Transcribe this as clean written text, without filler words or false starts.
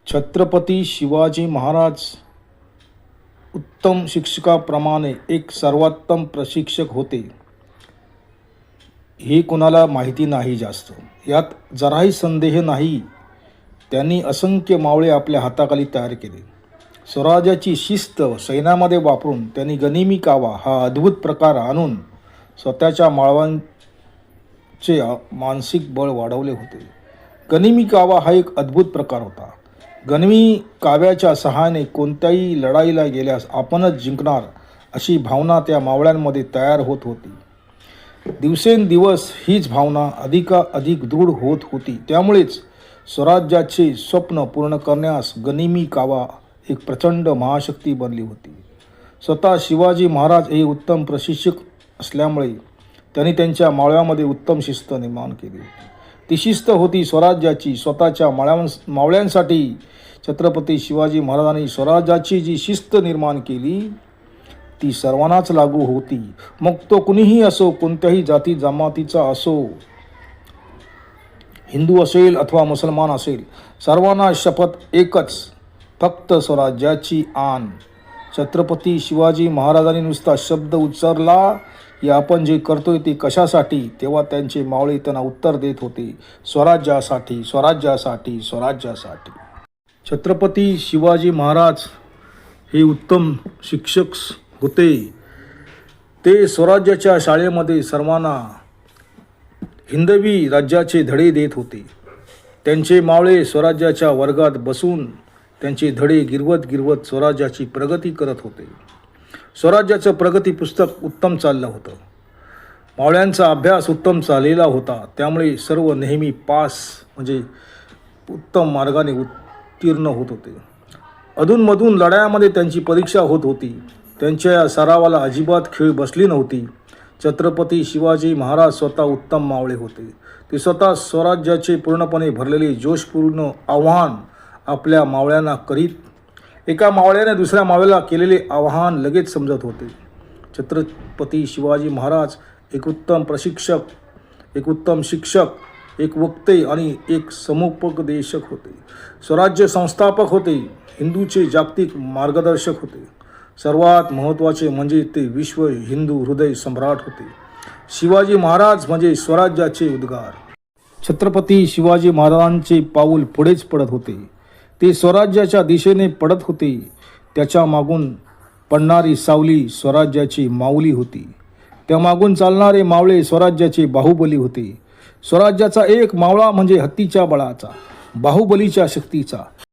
छत्रपती शिवाजी महाराज उत्तम शिक्षकाप्रमाणे एक सर्वोत्तम प्रशिक्षक होते हे कोणाला माहिती नाही जास्त. यात जराही संदेह नाही. त्यांनी असंख्य मावळे आपल्या हाताखाली तयार केले. स्वराज्याची शिस्त सैन्यामध्ये वापरून त्यांनी गनिमी कावा हा अद्भुत प्रकार आणून स्वतःच्या मावळ्यांचे मानसिक बळ वाढवले होते. गनिमी कावा हा एक अद्भुत प्रकार होता. गनिमी काव्याच्या सहाय्याने कोणत्याही लढाईला गेल्यास आपणच जिंकणार अशी भावना त्या मावळ्यांमध्ये तयार होत होती. दिवसेंदिवस हीच भावना अधिक दृढ होत होती. त्यामुळेच स्वराज्याचे स्वप्न पूर्ण करण्यास गनिमी कावा एक प्रचंड महाशक्ती बनली होती. स्वतः शिवाजी महाराज हे उत्तम प्रशिक्षक असल्यामुळे त्यांनी त्यांच्या मावळ्यामध्ये उत्तम शिस्त निर्माण केली होती. ती शिस्त होती स्वराज्याची. स्वतःच्या मावळ्यांसाठी छत्रपती शिवाजी महाराजांनी स्वराज्याची जी शिस्त निर्माण केली ती सर्वांनाच लागू होती. मग तो कुणीही असो, कोणत्याही जाती जमातीचा असो, हिंदू असेल अथवा मुसलमान असेल, सर्वांना शपथ एकच, फक्त स्वराज्याची आण. छत्रपती शिवाजी महाराजांनी नुसता शब्द उच्चारला की आपण जे करतोय ते कशासाठी, तेव्हा त्यांचे मावळे त्यांना उत्तर देत होते, स्वराज्यासाठी, स्वराज्यासाठी, स्वराज्यासाठी. छत्रपती शिवाजी महाराज हे उत्तम शिक्षक होते. ते स्वराज्याच्या शाळेमध्ये सर्वांना हिंदवी राज्याचे धडे देत होते. त्यांचे मावळे स्वराज्याच्या वर्गात बसून त्यांचे धडे गिरवत स्वराज्याची प्रगती करत होते. स्वराज्याचं प्रगती पुस्तक उत्तम चाललं होतं. मावळ्यांचा अभ्यास उत्तम चाललेला होता. त्यामुळे सर्व नेहमी पास म्हणजे उत्तम मार्गाने उत्तीर्ण होत होते. अधूनमधून लढायामध्ये त्यांची परीक्षा होत होती. त्यांच्या या सरावाला अजिबात खीळ बसली नव्हती. छत्रपती शिवाजी महाराज स्वतः उत्तम मावळे होते. ते स्वतः स्वराज्याचे पूर्णपणे भरलेले जोशपूर्ण आव्हान आपल्या मावळ्यांना करीत. एका मावळ्याने दुसऱ्या मावळ्याला केलेले आवाहन लगेच समजत होते. छत्रपती शिवाजी महाराज एक उत्तम प्रशिक्षक, एक उत्तम शिक्षक, एक वक्ते आणि एक समुपदेशक होते. स्वराज्य संस्थापक होते. हिंदूचे जागतिक मार्गदर्शक होते. सर्वात महत्त्वाचे म्हणजे ते विश्व हिंदू हृदय सम्राट होते. शिवाजी महाराज म्हणजे स्वराज्याचे उद्गार. छत्रपती शिवाजी महाराजांचे पाऊल पुढेच पडत होते. ते स्वराज्याच्या दिशेने पडत होते. त्याच्या मागून पडणारी सावली स्वराज्याची माऊली होती. त्या मागून चालणारे मावळे स्वराज्याचे बाहुबली होते. स्वराज्याचा एक मावळा म्हणजे हत्तीच्या बळाचा, बाहुबलीच्या शक्तीचा.